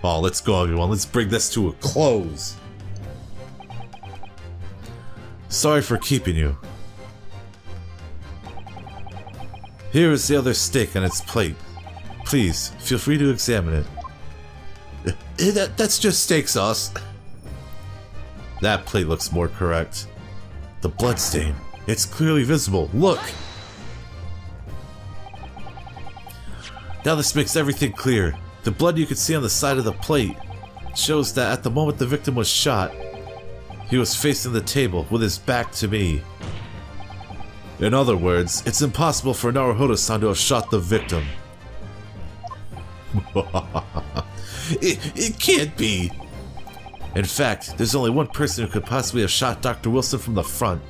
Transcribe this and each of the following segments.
Oh, let's go everyone, let's bring this to a close. Sorry for keeping you. Here is the other steak on its plate. Please, feel free to examine it. That's just steak sauce. That plate looks more correct. The bloodstain. It's clearly visible. Look! Now this makes everything clear. The blood you can see on the side of the plate shows that at the moment the victim was shot, he was facing the table with his back to me. In other words, it's impossible for Naruhodo-san to have shot the victim. It can't be! In fact, there's only one person who could possibly have shot Dr. Wilson from the front.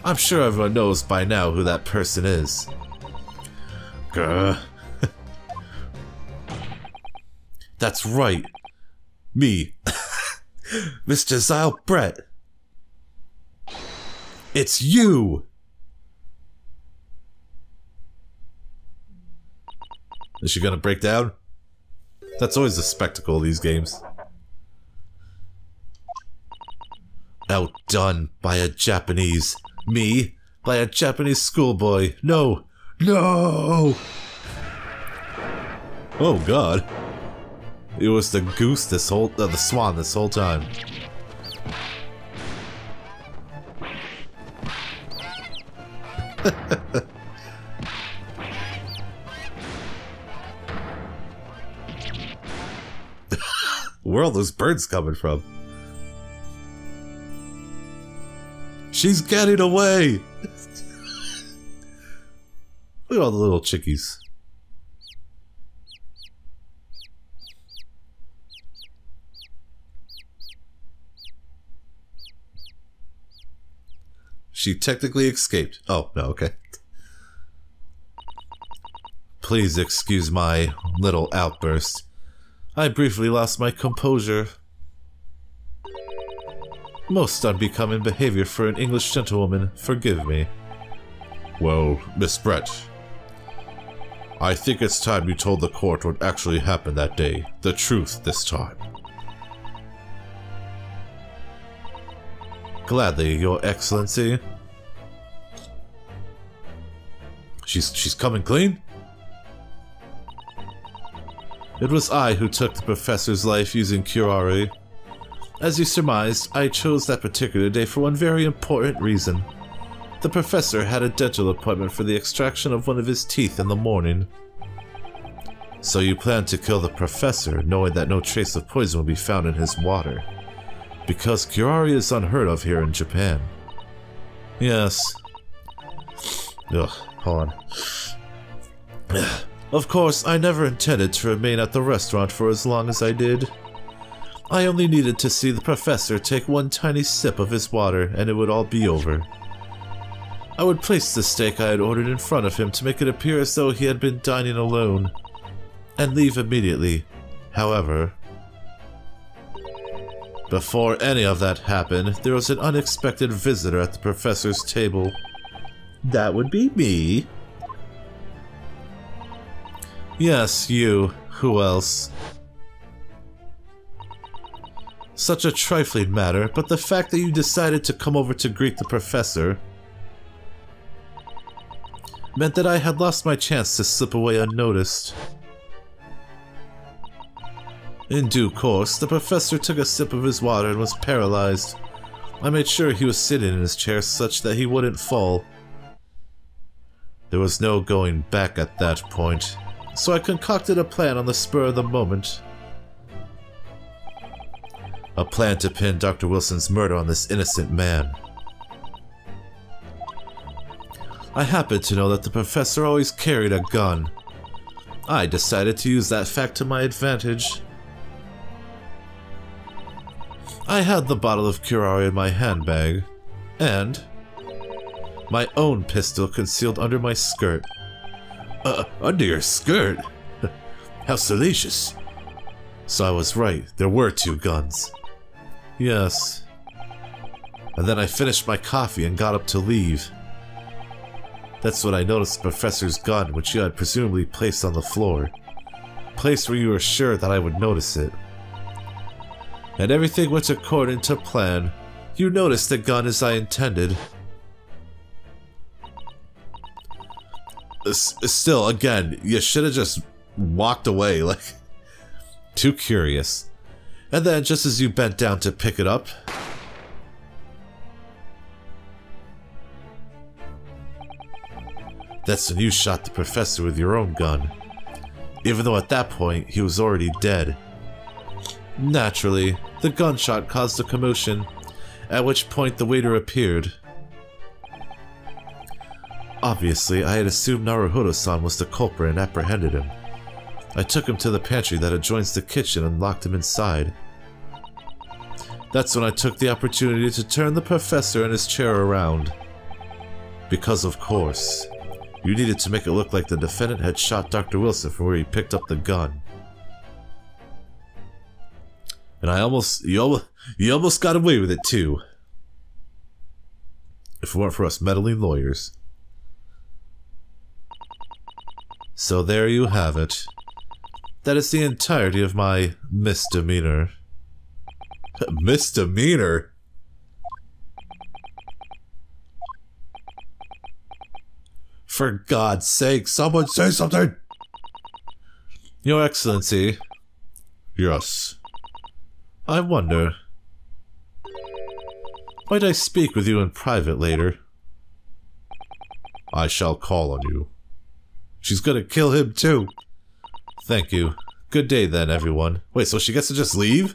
I'm sure everyone knows by now who that person is. Grr. That's right. Me. Mr. Zyle Brett. It's you! Is she gonna break down? That's always a spectacle, these games. Outdone by a Japanese. Me? By a Japanese schoolboy. No! No! Oh god. It was the goose the swan this whole time. Where are all those birds coming from? She's getting away! Look at all the little chickies. She technically escaped. Oh, no, okay. Please excuse my little outburst. I briefly lost my composure. Most unbecoming behavior for an English gentlewoman, forgive me. Well, Miss Brett, I think it's time you told the court what actually happened that day. The truth this time. Gladly, Your Excellency. She's coming clean? It was I who took the professor's life using curare. As you surmised, I chose that particular day for one very important reason. The professor had a dental appointment for the extraction of one of his teeth in the morning. So you planned to kill the professor, knowing that no trace of poison would be found in his water. Because curare is unheard of here in Japan. Yes. Ugh, hold on. Of course, I never intended to remain at the restaurant for as long as I did. I only needed to see the professor take one tiny sip of his water and it would all be over. I would place the steak I had ordered in front of him to make it appear as though he had been dining alone, and leave immediately. However, before any of that happened, there was an unexpected visitor at the professor's table. That would be me. Yes, you. Who else? Such a trifling matter, but the fact that you decided to come over to greet the professor meant that I had lost my chance to slip away unnoticed. In due course, the professor took a sip of his water and was paralyzed. I made sure he was sitting in his chair such that he wouldn't fall. There was no going back at that point, so I concocted a plan on the spur of the moment. A plan to pin Dr. Wilson's murder on this innocent man. I happened to know that the professor always carried a gun. I decided to use that fact to my advantage. I had the bottle of curare in my handbag, and my own pistol concealed under my skirt. Under your skirt? How salacious. So I was right, there were two guns. Yes. And then I finished my coffee and got up to leave. That's when I noticed the professor's gun, which he had presumably placed on the floor. place where you were sure that I would notice it. And everything went according to plan. You noticed the gun as I intended. Still, again, you should have just walked away, like, too curious. And then, just as you bent down to pick it up, that's when you shot the professor with your own gun. Even though at that point, he was already dead. Naturally, the gunshot caused a commotion, at which point the waiter appeared. Obviously, I had assumed Naruhodo-san was the culprit and apprehended him. I took him to the pantry that adjoins the kitchen and locked him inside. That's when I took the opportunity to turn the professor and his chair around. Because of course, you needed to make it look like the defendant had shot Dr. Wilson from where he picked up the gun. And you almost got away with it too. If it weren't for us meddling lawyers. So there you have it. That is the entirety of my misdemeanor. Misdemeanor? For God's sake, someone say something! Your Excellency. Yes. I wonder. Might I speak with you in private later? I shall call on you. She's gonna kill him too. Thank you. Good day then, everyone. Wait, so she gets to just leave?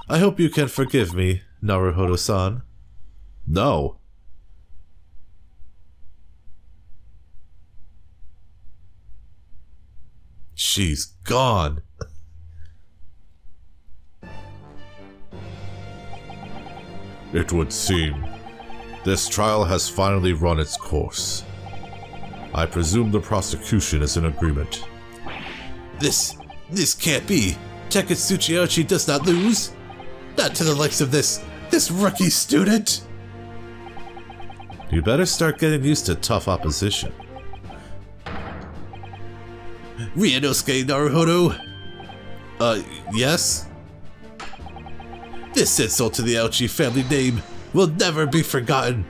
I hope you can forgive me, Naruhodo-san. No. She's gone. It would seem this trial has finally run its course. I presume the prosecution is in agreement. This can't be. Takatsuchi Ouchi does not lose. Not to the likes of this rookie student. You better start getting used to tough opposition. Ryunosuke Naruhodo? Yes? This insult to the Ouchi family name will never be forgotten.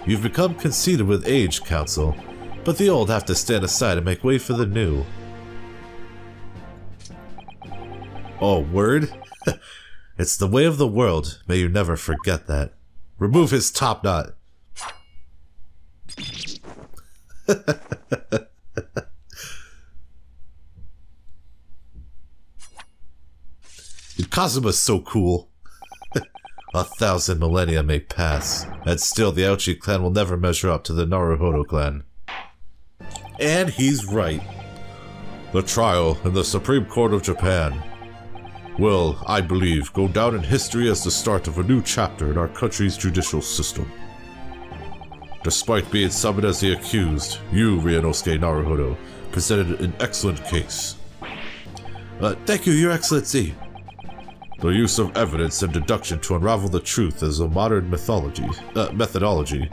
You've become conceited with age, Counsel, but the old have to stand aside and make way for the new. Oh, word? It's the way of the world. May you never forget that. Remove his top knot. Kazuma's so cool. 1,000 millennia may pass, and still the Ouchi clan will never measure up to the Naruhodo clan. And he's right. The trial in the Supreme Court of Japan will, I believe, go down in history as the start of a new chapter in our country's judicial system. Despite being summoned as the accused, you, Ryunosuke Naruhodo, presented an excellent case. Thank you, Your Excellency. The use of evidence and deduction to unravel the truth is a modern methodology.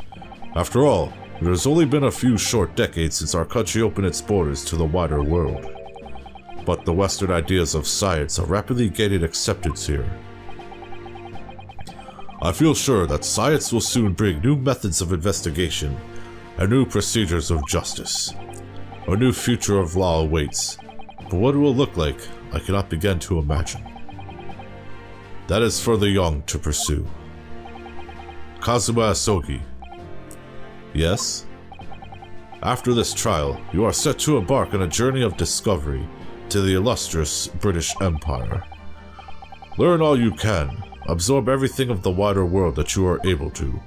After all, it has only been a few short decades since our country opened its borders to the wider world. But the Western ideas of science are rapidly gaining acceptance here. I feel sure that science will soon bring new methods of investigation and new procedures of justice. A new future of law awaits, but what it will look like, I cannot begin to imagine. That is for the young to pursue. Kazuma Asogi. Yes? After this trial, you are set to embark on a journey of discovery to the illustrious British Empire. Learn all you can, absorb everything of the wider world that you are able to.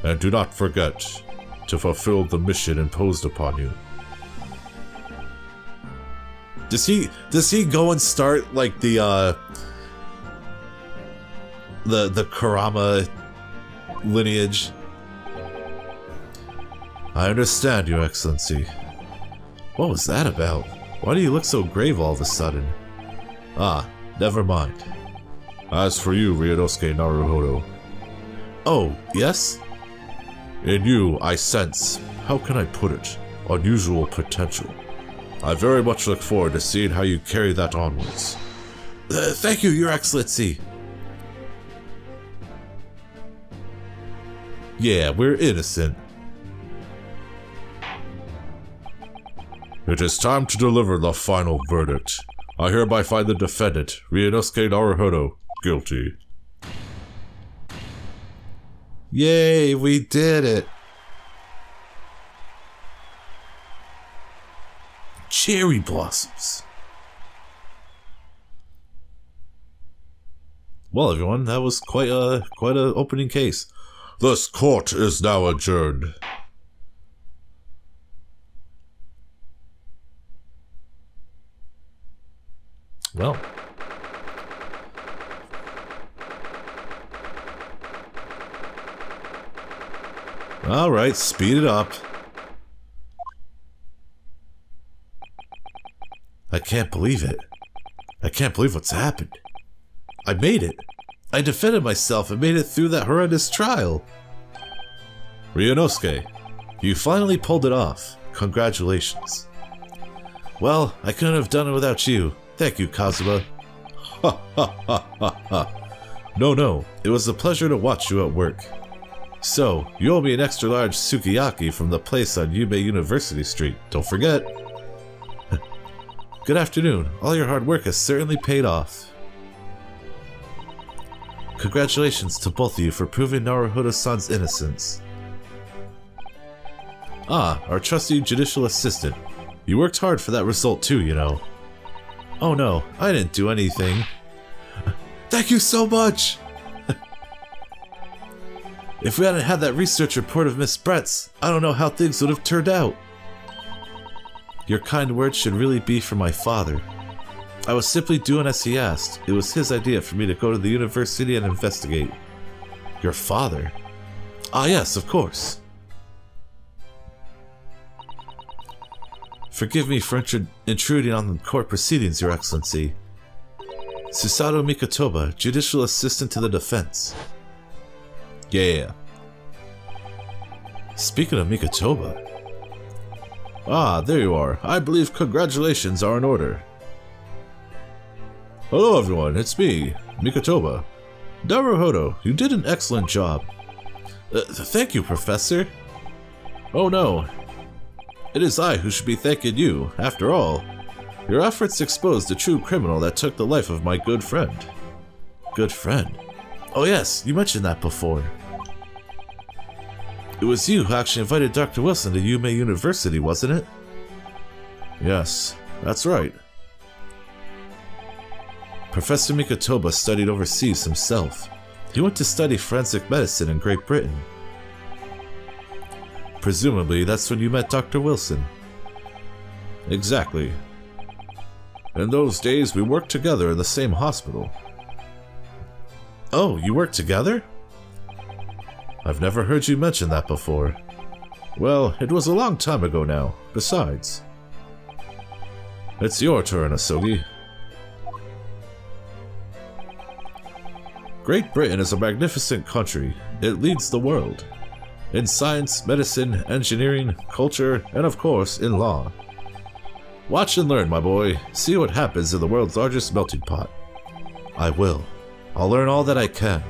And do not forget to fulfill the mission imposed upon you. Does he go and start like the Kurama lineage? I understand, Your Excellency. What was that about? Why do you look so grave all of a sudden? Ah, never mind. As for you, Ryunosuke Naruhodo. Oh, yes? In you, I sense, how can I put it, unusual potential. I very much look forward to seeing how you carry that onwards. Thank you, Your Excellency. Yeah, we're innocent. It is time to deliver the final verdict. I hereby find the defendant, Ryunosuke Naruhodo, guilty. Yay, we did it! Cherry blossoms. Well, everyone, that was quite a opening case. This court is now adjourned. Well. Alright, speed it up. I can't believe it. I can't believe what's happened. I made it. I defended myself and made it through that horrendous trial. Ryunosuke, you finally pulled it off. Congratulations. Well, I couldn't have done it without you. Thank you, Kazuma. Ha ha ha ha ha. No, it was a pleasure to watch you at work. So, you owe me an extra large sukiyaki from the place on Yume University Street. Don't forget. Good afternoon. All your hard work has certainly paid off. Congratulations to both of you for proving Naruhodo-san's innocence. Ah, our trusty judicial assistant. You worked hard for that result too, you know. Oh no, I didn't do anything. Thank you so much! If we hadn't had that research report of Miss Brett's, I don't know how things would have turned out. Your kind words should really be for my father. I was simply doing as he asked. It was his idea for me to go to the university and investigate. Your father? Ah yes, of course. Forgive me for intruding on the court proceedings, Your Excellency. Susato Mikotoba, Judicial Assistant to the Defense. Yeah. Speaking of Mikotoba. Ah, there you are. I believe congratulations are in order. Hello everyone, it's me, Mikotoba. Naruhodo, you did an excellent job. Thank you, Professor. Oh no. It is I who should be thanking you. After all, your efforts exposed the true criminal that took the life of my good friend. Good friend? Oh yes, you mentioned that before. It was you who actually invited Dr. Wilson to Yume University, wasn't it? Yes, that's right. Professor Mikotoba studied overseas himself. He went to study forensic medicine in Great Britain. Presumably, that's when you met Dr. Wilson. Exactly. In those days, we worked together in the same hospital. Oh, you worked together? I've never heard you mention that before. Well, it was a long time ago now. Besides, it's your turn, Asogi. Great Britain is a magnificent country. It leads the world. In science, medicine, engineering, culture, and of course, in law. Watch and learn, my boy. See what happens in the world's largest melting pot. I will. I'll learn all that I can.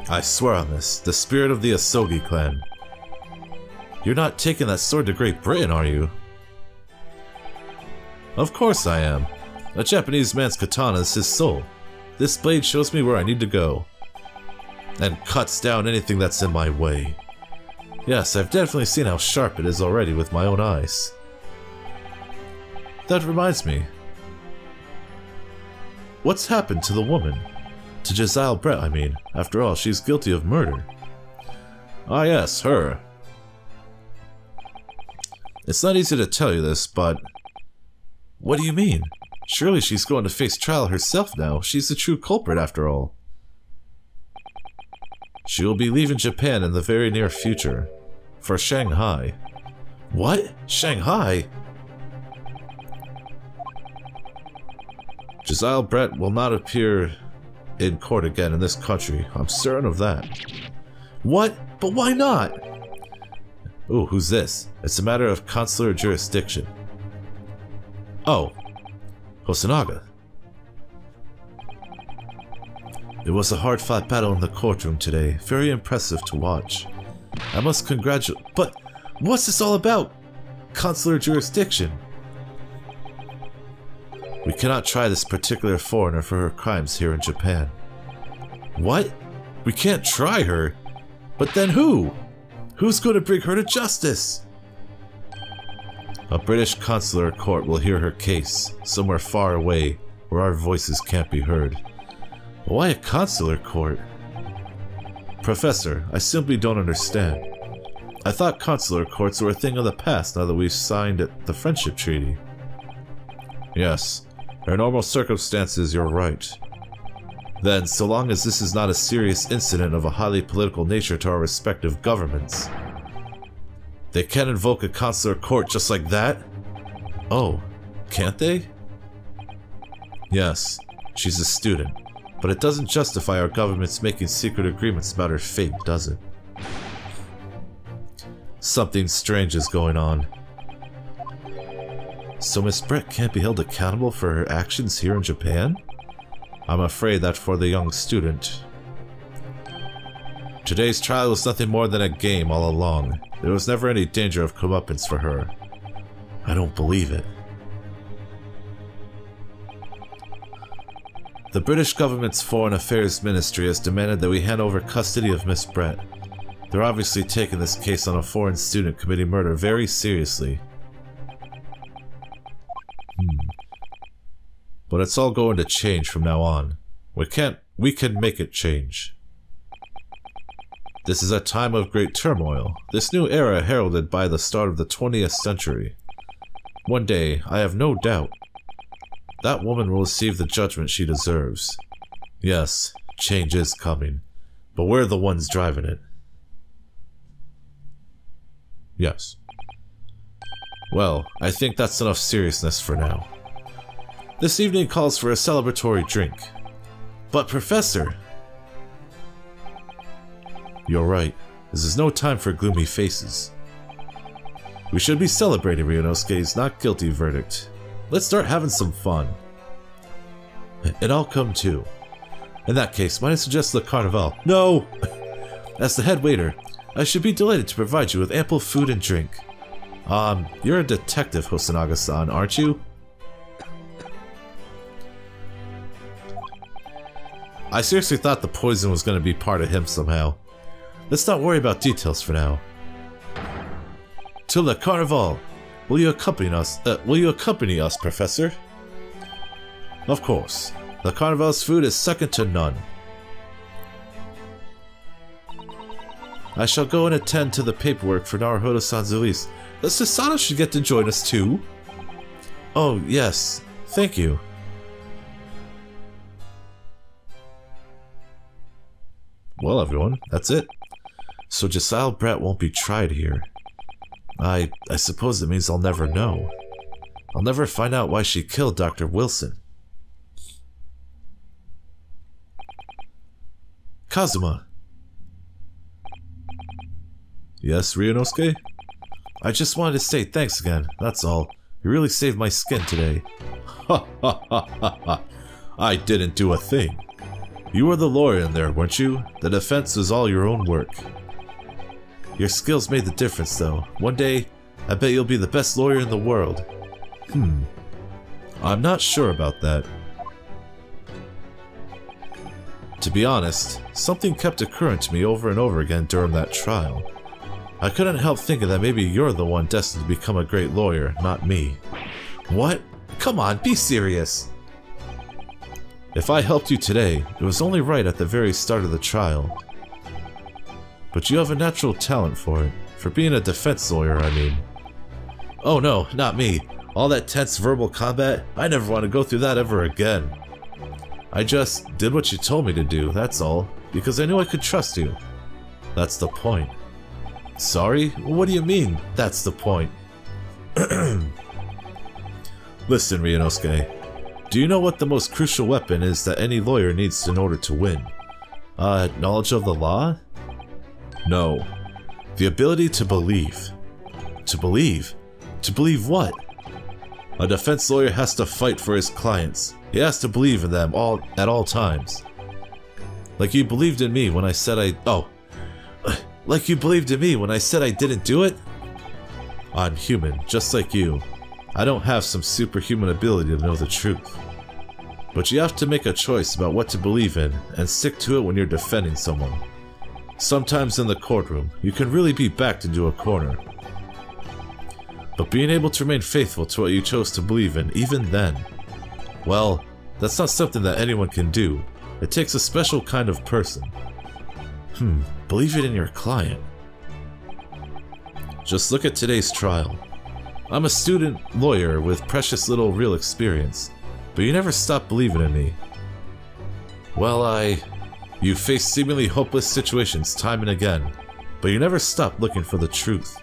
I swear on this, the spirit of the Asogi clan. You're not taking that sword to Great Britain, are you? Of course I am. A Japanese man's katana is his soul. This blade shows me where I need to go. And cuts down anything that's in my way. Yes, I've definitely seen how sharp it is already with my own eyes. That reminds me. What's happened to the woman? To Jezile Brett, I mean. After all, she's guilty of murder. Ah yes, her. It's not easy to tell you this, but... What do you mean? Surely she's going to face trial herself now. She's the true culprit after all. She will be leaving Japan in the very near future. For Shanghai. What? Shanghai? Jezile Brett will not appear in court again in this country. I'm certain of that. What? But why not? Ooh, who's this? It's a matter of consular jurisdiction. Oh, Hosonaga. It was a hard-fought battle in the courtroom today. Very impressive to watch. I must congratulate... But what's this all about? Consular jurisdiction. We cannot try this particular foreigner for her crimes here in Japan. What? We can't try her? But then who? Who's going to bring her to justice? A British consular court will hear her case, somewhere far away, where our voices can't be heard. Why a consular court? Professor, I simply don't understand. I thought consular courts were a thing of the past now that we've signed the Friendship Treaty. Yes, under normal circumstances you're right. Then, so long as this is not a serious incident of a highly political nature to our respective governments, they can't invoke a consular court just like that? Oh, can't they? Yes, she's a student. But it doesn't justify our government's making secret agreements about her fate, does it? Something strange is going on. So Miss Brett can't be held accountable for her actions here in Japan? I'm afraid that for the young student. Today's trial was nothing more than a game all along. There was never any danger of comeuppance for her. I don't believe it. The British government's Foreign Affairs Ministry has demanded that we hand over custody of Miss Brett. They're obviously taking this case on a foreign student committing murder very seriously. But it's all going to change from now on. We can make it change. This is a time of great turmoil, this new era heralded by the start of the 20th century. One day, I have no doubt, that woman will receive the judgment she deserves. Yes, change is coming, but we're the ones driving it. Yes. Well, I think that's enough seriousness for now. This evening calls for a celebratory drink. But Professor... You're right. This is no time for gloomy faces. We should be celebrating Ryunosuke's not guilty verdict. Let's start having some fun. And I'll come too. In that case, might I suggest the Carnival? No! As the head waiter, I should be delighted to provide you with ample food and drink. You're a detective, Hosonaga-san, aren't you? I seriously thought the poison was going to be part of him somehow. Let's not worry about details for now. To the Carnival! Will you accompany us, Professor? Of course. The Carnival's food is second to none. I shall go and attend to the paperwork for Naruhodo-san's release. Susanoo should get to join us too. Oh, yes. Thank you. Well, everyone, that's it. So Josiah Brett won't be tried here. I suppose it means I'll never know. I'll never find out why she killed Dr. Wilson. Kazuma. Yes, Ryunosuke? I just wanted to say thanks again, that's all. You really saved my skin today. Ha ha ha ha ha. I didn't do a thing. You were the lawyer in there, weren't you? The defense was all your own work. Your skills made the difference, though. One day, I bet you'll be the best lawyer in the world. I'm not sure about that. To be honest, something kept occurring to me over and over again during that trial. I couldn't help thinking that maybe you're the one destined to become a great lawyer, not me. What? Come on, be serious! If I helped you today, it was only right at the very start of the trial. But you have a natural talent for it. For being a defense lawyer, I mean. Oh no, not me. All that tense verbal combat, I never want to go through that ever again. I just did what you told me to do, that's all. Because I knew I could trust you. That's the point. Sorry? What do you mean, that's the point? Listen, Ryunosuke. Do you know what the most crucial weapon is that any lawyer needs in order to win? Knowledge of the law? No. The ability to believe. To believe? To believe what? A defense lawyer has to fight for his clients. He has to believe in them at all times. Like you believed in me when I said like you believed in me when I said I didn't do it? I'm human, just like you. I don't have some superhuman ability to know the truth. But you have to make a choice about what to believe in and stick to it when you're defending someone. Sometimes in the courtroom, you can really be backed into a corner. But being able to remain faithful to what you chose to believe in, even then, well, that's not something that anyone can do. It takes a special kind of person. Believe it in your client. Just look at today's trial. I'm a student lawyer with precious little real experience, but you never stopped believing in me. Well, you faced seemingly hopeless situations time and again, but you never stopped looking for the truth.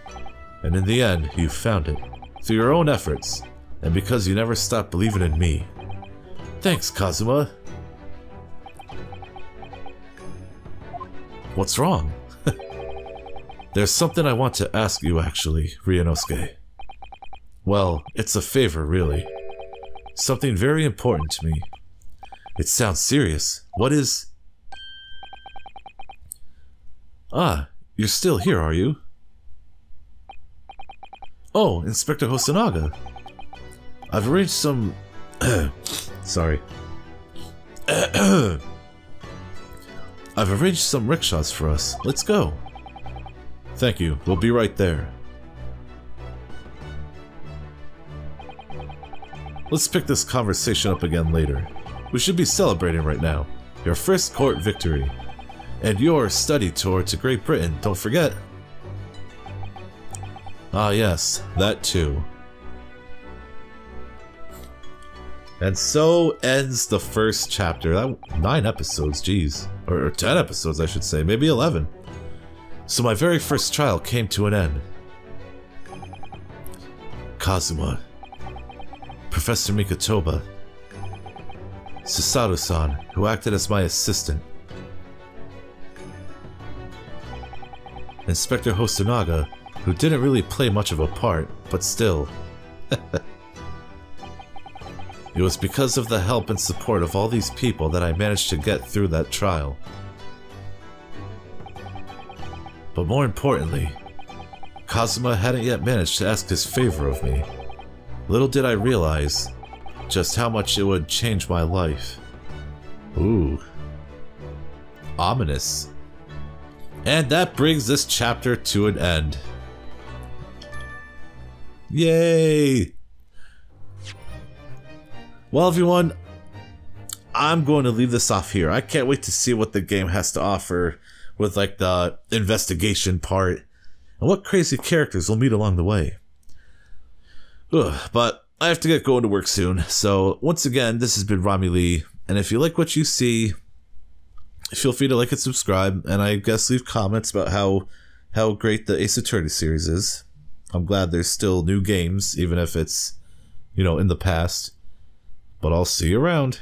And in the end, you found it, through your own efforts, and because you never stopped believing in me. Thanks, Kazuma. What's wrong? There's something I want to ask you, actually, Ryunosuke. Well, it's a favor, really. Something very important to me. It sounds serious. What is... Ah, you're still here, are you? Oh, Inspector Hosonaga. I've arranged some... Sorry. I've arranged some rickshaws for us. Let's go. Thank you. We'll be right there. Let's pick this conversation up again later. We should be celebrating right now. Your first court victory. And your study tour to Great Britain, don't forget. Ah yes, that too. And so ends the first chapter. 9 episodes, geez. Or 10 episodes, I should say. Maybe 11. So my very first trial came to an end. Kazuma. Professor Mikotoba. Susato-san, who acted as my assistant. Inspector Hosonaga, who didn't really play much of a part, but still. It was because of the help and support of all these people that I managed to get through that trial. But more importantly, Kazuma hadn't yet managed to ask his favor of me. Little did I realize just how much it would change my life. Ooh. Ominous. And that brings this chapter to an end. Yay! Well, everyone, I'm going to leave this off here. I can't wait to see what the game has to offer with like the investigation part and what crazy characters we'll meet along the way. But I have to get going to work soon. So once again, this has been Rommie Lee, and if you like what you see, feel free to like and subscribe, and I guess leave comments about how great the Ace Attorney series is. I'm glad there's still new games, even if it's, you know, in the past. But I'll see you around.